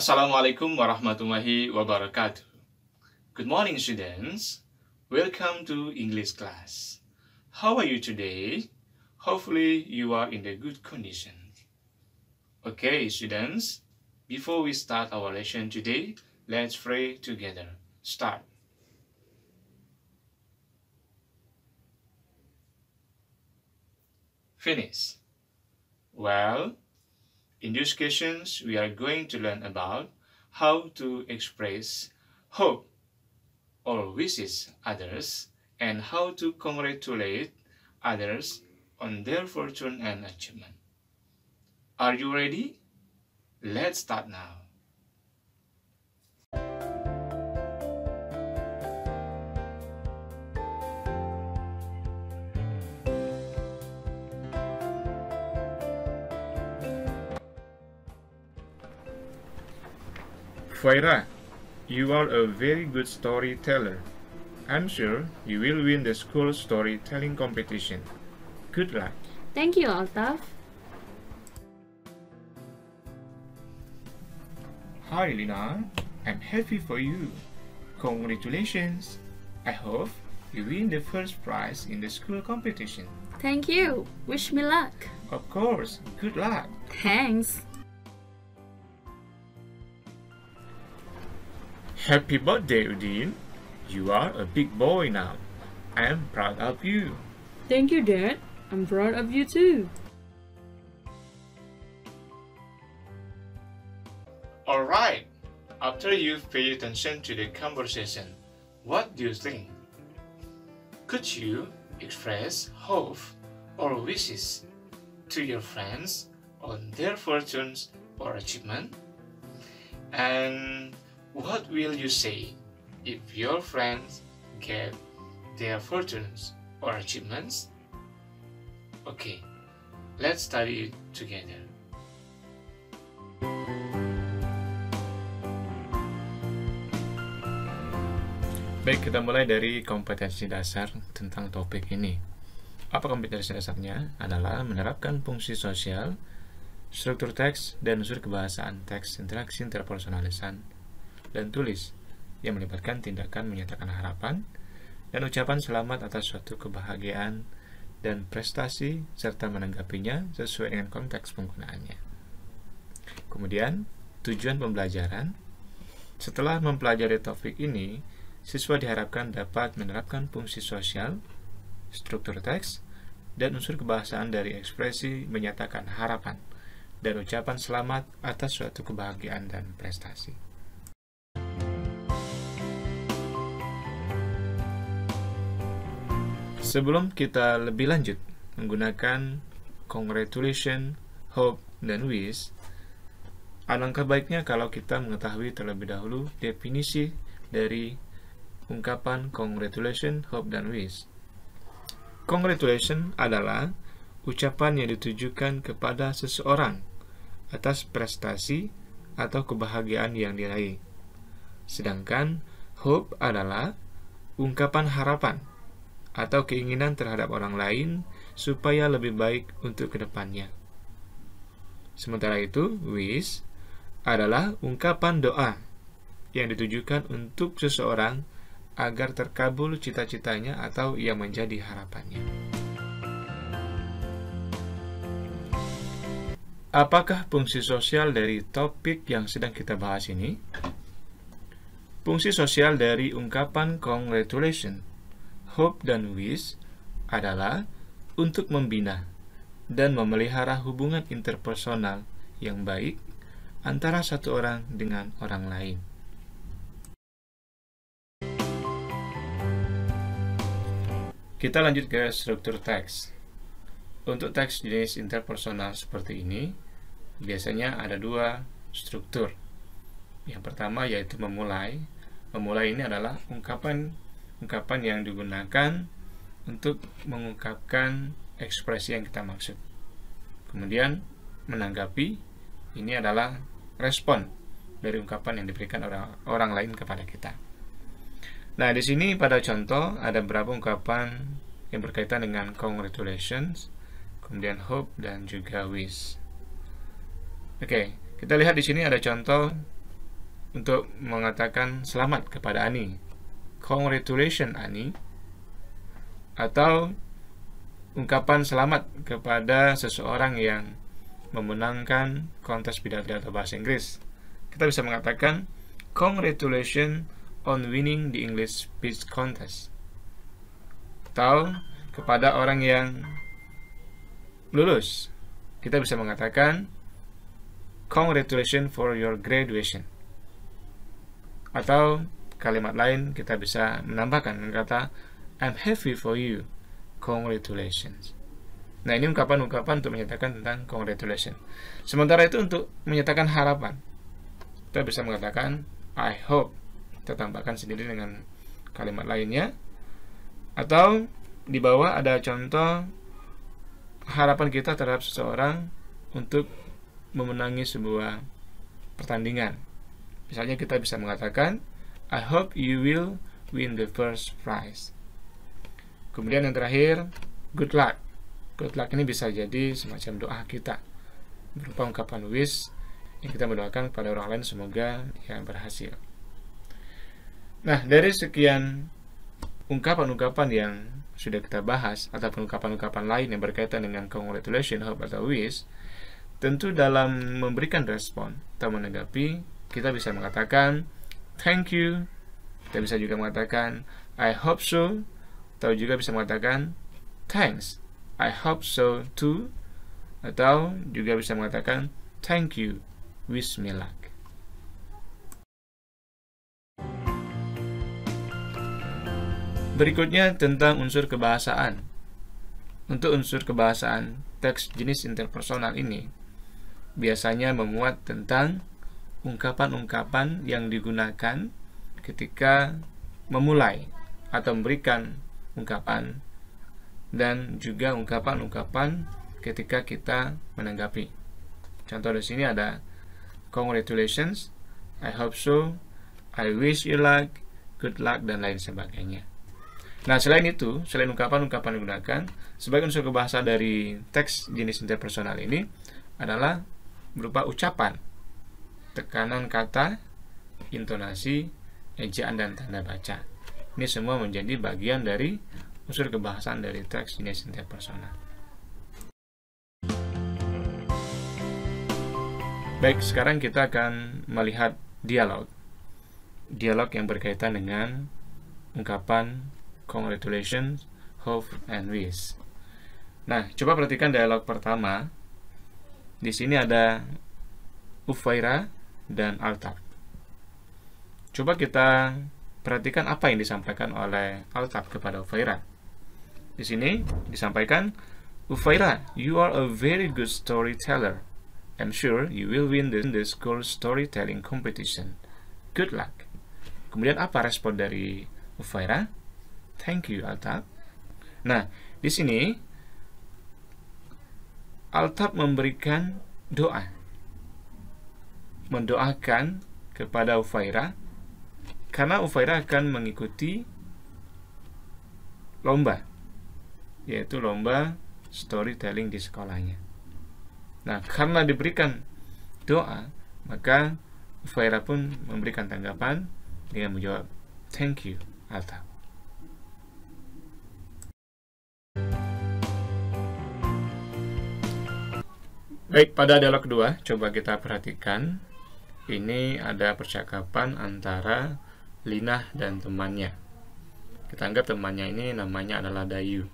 Assalamualaikum warahmatullahi wabarakatuh. Good morning, students. Welcome to English class. How are you today? Hopefully, you are in the good condition. Okay, students. Before we start our lesson today, let's pray together. Start. Finish. Well, in these questions, we are going to learn about how to express hope or wishes others and how to congratulate others on their fortune and achievement. Are you ready? Let's start now. Faira, you are a very good storyteller. I'm sure you will win the school storytelling competition. Good luck. Thank you, Altaf. Hi, Lina. I'm happy for you. Congratulations. I hope you win the first prize in the school competition. Thank you. Wish me luck. Of course. Good luck. Thanks. Happy birthday, Udin. You are a big boy now. I am proud of you. Thank you, Dad. I'm proud of you too. Alright. After you've paid attention to the conversation, what do you think? Could you express hope or wishes to your friends on their fortunes or achievement? And what will you say if your friends get their fortunes or achievements? Okay, let's study it together. Baik, kita mulai dari kompetensi dasar tentang topik ini. Apa kompetensi dasarnya? Adalah menerapkan fungsi sosial, struktur teks, dan unsur kebahasaan teks, interaksi interpersonalisan, dan tulis yang melibatkan tindakan menyatakan harapan dan ucapan selamat atas suatu kebahagiaan dan prestasi serta menanggapinya sesuai dengan konteks penggunaannya. Kemudian, tujuan pembelajaran. Setelah mempelajari topik ini, siswa diharapkan dapat menerapkan fungsi sosial, struktur teks, dan unsur kebahasaan dari ekspresi menyatakan harapan dan ucapan selamat atas suatu kebahagiaan dan prestasi. Sebelum kita lebih lanjut menggunakan congratulation, hope, dan wish, alangkah baiknya kalau kita mengetahui terlebih dahulu definisi dari ungkapan congratulation, hope, dan wish. Congratulation adalah ucapan yang ditujukan kepada seseorang atas prestasi atau kebahagiaan yang diraih. Sedangkan hope adalah ungkapan harapan atau keinginan terhadap orang lain supaya lebih baik untuk kedepannya. Sementara itu, wish adalah ungkapan doa yang ditujukan untuk seseorang agar terkabul cita-citanya atau yang menjadi harapannya. Apakah fungsi sosial dari topik yang sedang kita bahas ini? Fungsi sosial dari ungkapan congratulation, hope, dan wish adalah untuk membina dan memelihara hubungan interpersonal yang baik antara satu orang dengan orang lain. Kita lanjut ke struktur teks. Untuk teks jenis interpersonal seperti ini, biasanya ada dua struktur. Yang pertama yaitu memulai. Memulai ini adalah ungkapan yang digunakan untuk mengungkapkan ekspresi yang kita maksud. Kemudian menanggapi, ini adalah respon dari ungkapan yang diberikan orang lain kepada kita. Nah, di sini pada contoh ada beberapa ungkapan yang berkaitan dengan congratulations, kemudian hope, dan juga wish. Oke, kita lihat di sini ada contoh untuk mengatakan selamat kepada Ani. Congratulations Ani. Atau ungkapan selamat kepada seseorang yang memenangkan kontes pidato bahasa Inggris. Kita bisa mengatakan congratulations on winning the English speech contest. Atau kepada orang yang lulus, kita bisa mengatakan congratulations for your graduation. Atau kalimat lain kita bisa menambahkan kata I'm happy for you, congratulations. Nah, ini ungkapan-ungkapan untuk menyatakan tentang congratulations. Sementara itu untuk menyatakan harapan, kita bisa mengatakan I hope. Kita tambahkan sendiri dengan kalimat lainnya. Atau di bawah ada contoh harapan kita terhadap seseorang untuk memenangi sebuah pertandingan. Misalnya kita bisa mengatakan I hope you will win the first prize. Kemudian yang terakhir, good luck. Good luck ini bisa jadi semacam doa kita, berupa ungkapan wish yang kita mendoakan kepada orang lain semoga yang berhasil. Nah, dari sekian ungkapan-ungkapan yang sudah kita bahas, ataupun ungkapan-ungkapan lain yang berkaitan dengan congratulations, hope, atau wish, tentu dalam memberikan respon atau menanggapi, kita bisa mengatakan thank you, kita bisa juga mengatakan I hope so, atau juga bisa mengatakan thanks, I hope so too, atau juga bisa mengatakan thank you, wish me luck. Berikutnya tentang unsur kebahasaan. Untuk unsur kebahasaan, teks jenis interpersonal ini biasanya memuat tentang ungkapan-ungkapan yang digunakan ketika memulai atau memberikan ungkapan, dan juga ungkapan-ungkapan ketika kita menanggapi. Contoh di sini ada congratulations, I hope so, I wish you luck, good luck, dan lain sebagainya. Nah, selain itu, selain ungkapan-ungkapan yang digunakan, sebagai unsur kebahasaan dari teks jenis interpersonal ini adalah berupa ucapan, tekanan kata, intonasi, ejaan, dan tanda baca. Ini semua menjadi bagian dari unsur kebahasaan dari teks jenis interpersonal. Baik, sekarang kita akan melihat dialog. Dialog yang berkaitan dengan ungkapan congratulations, hope, and wish. Nah, coba perhatikan dialog pertama. Di sini ada Ufaira dan Altaf. Coba kita perhatikan apa yang disampaikan oleh Altaf kepada Ufaira. Di sini disampaikan, Ufaira, you are a very good storyteller. I'm sure you will win the school storytelling competition. Good luck. Kemudian apa respon dari Ufaira? Thank you, Altaf. Nah, di sini Altaf memberikan doa, mendoakan kepada Ufaira karena Ufaira akan mengikuti lomba, yaitu lomba storytelling di sekolahnya. Nah, karena diberikan doa, maka Ufaira pun memberikan tanggapan dengan menjawab thank you, Altaf. Baik, pada dialog kedua, coba kita perhatikan. Ini ada percakapan antara Lina dan temannya. Kita anggap temannya ini namanya adalah Dayu.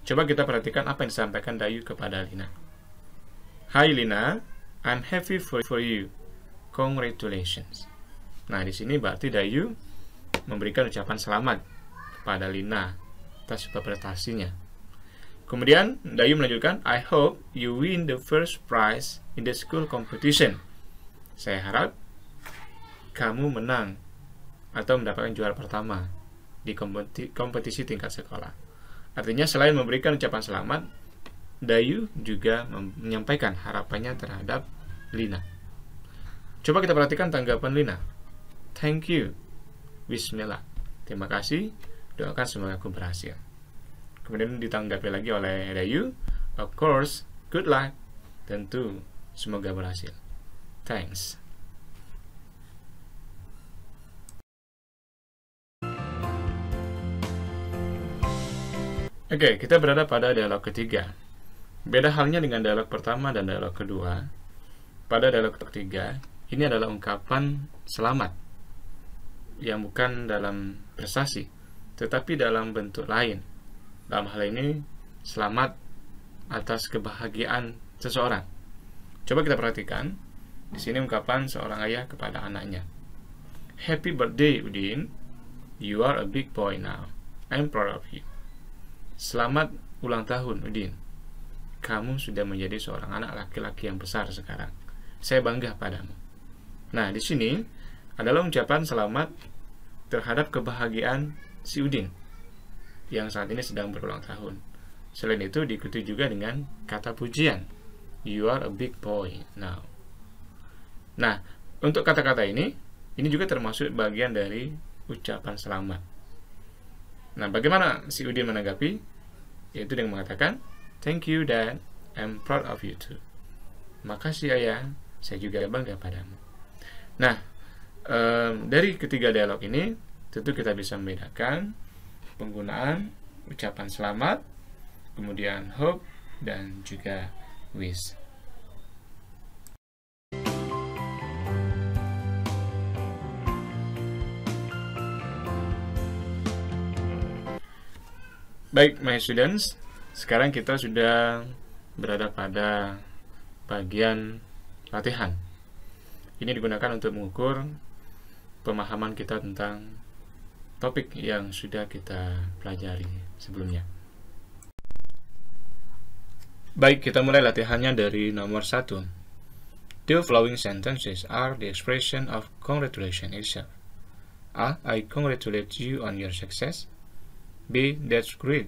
Coba kita perhatikan apa yang disampaikan Dayu kepada Lina. Hai Lina, I'm happy for you. Congratulations. Nah, di sini berarti Dayu memberikan ucapan selamat kepada Lina atas prestasinya. Kemudian Dayu melanjutkan, I hope you win the first prize in the school competition. Saya harap kamu menang atau mendapatkan juara pertama di kompetisi tingkat sekolah. Artinya selain memberikan ucapan selamat, Dayu juga menyampaikan harapannya terhadap Lina. Coba kita perhatikan tanggapan Lina. Thank you, wish me luck. Terima kasih, doakan semoga aku berhasil. Kemudian ditanggapi lagi oleh Dayu, of course, good luck. Tentu, semoga berhasil. Thanks. Oke, kita berada pada dialog ketiga. Beda halnya dengan dialog pertama dan dialog kedua. Pada dialog ketiga, ini adalah ungkapan selamat yang bukan dalam prestasi, tetapi dalam bentuk lain. Dalam hal ini, selamat atas kebahagiaan seseorang. Coba kita perhatikan. Di sini ungkapan seorang ayah kepada anaknya. Happy birthday, Udin. You are a big boy now. I'm proud of you. Selamat ulang tahun, Udin. Kamu sudah menjadi seorang anak laki-laki yang besar sekarang. Saya bangga padamu. Nah, di sini adalah ucapan selamat terhadap kebahagiaan si Udin yang saat ini sedang berulang tahun. Selain itu diikuti juga dengan kata pujian. You are a big boy now. Nah, untuk kata-kata ini juga termasuk bagian dari ucapan selamat. Nah, bagaimana si Udin menanggapi? Yaitu dengan mengatakan, Thank you, Dad. I'm proud of you too. Makasih, Ayah. Saya juga bangga padamu. Nah, dari ketiga dialog ini, tentu kita bisa membedakan penggunaan ucapan selamat, kemudian hope, dan juga wish. Baik, my students, sekarang kita sudah berada pada bagian latihan. Ini digunakan untuk mengukur pemahaman kita tentang topik yang sudah kita pelajari sebelumnya. Baik, kita mulai latihannya dari nomor 1. The following sentences are the expression of congratulation itself. A. I congratulate you on your success. B. That's great.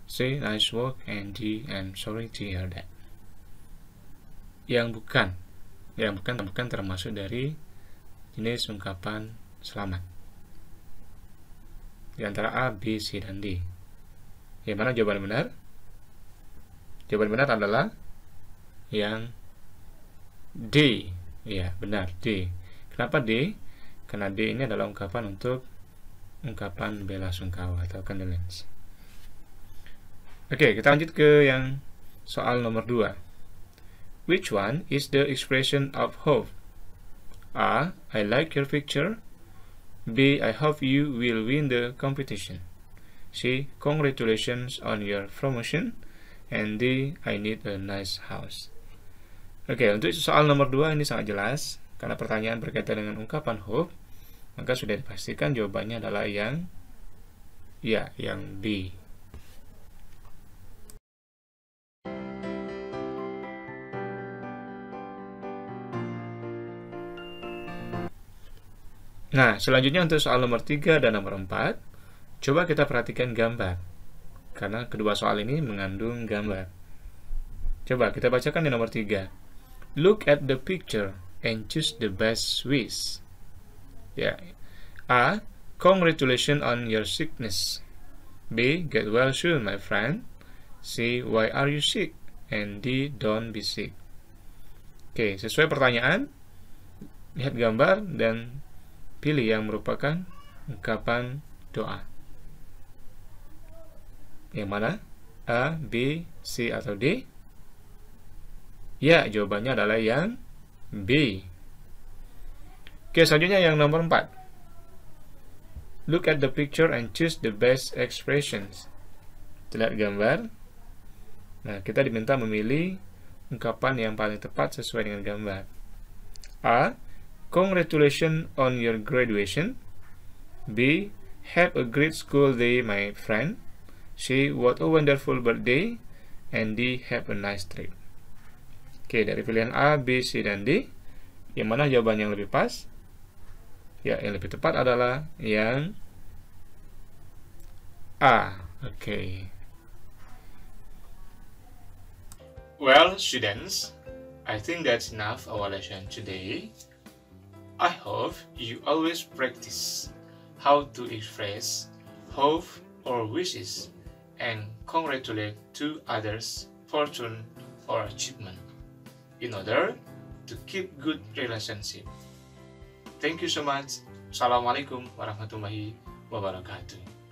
C. Nice work. And D. I'm sorry to hear that. Yang bukan termasuk dari jenis ungkapan selamat. Di antara A, B, C, dan D. Yang mana jawaban benar? Jawaban benar adalah yang D. Ya, benar, D. Kenapa D? Karena D ini adalah ungkapan untuk ungkapan bela sungkawa atau condolence. Oke, kita lanjut ke yang soal nomor 2. Which one is the expression of hope? A. I like your picture. B. I hope you will win the competition. C. Congratulations on your promotion. And D. I need a nice house. Oke, untuk soal nomor 2 ini sangat jelas. Karena pertanyaan berkaitan dengan ungkapan hope, maka sudah dipastikan jawabannya adalah yang B. Nah, selanjutnya untuk soal nomor 3 dan nomor 4, coba kita perhatikan gambar. Karena kedua soal ini mengandung gambar. Coba kita bacakan di nomor 3. Look at the picture and choose the best wish. Ya. A. Congratulations on your sickness. B. Get well soon, my friend. C. Why are you sick? And D. Don't be sick. Oke, sesuai pertanyaan, lihat gambar dan pilih yang merupakan ungkapan doa. Yang mana? A, B, C, atau D? Ya, jawabannya adalah yang B. Oke, selanjutnya yang nomor 4. Look at the picture and choose the best expressions. Lihat gambar. Nah, kita diminta memilih ungkapan yang paling tepat sesuai dengan gambar. A. Congratulations on your graduation. B. Have a great school day, my friend. C. What a wonderful birthday. And D. Have a nice trip. Oke, dari pilihan A, B, C, dan D, yang mana jawaban yang lebih pas? Ya, yang lebih tepat adalah yang A. Oke. Well, students, I think that's enough our lesson today. I hope you always practice how to express hope or wishes and congratulate to others' fortune or achievement in order to keep good relationship. Thank you so much. Assalamualaikum warahmatullahi wabarakatuh.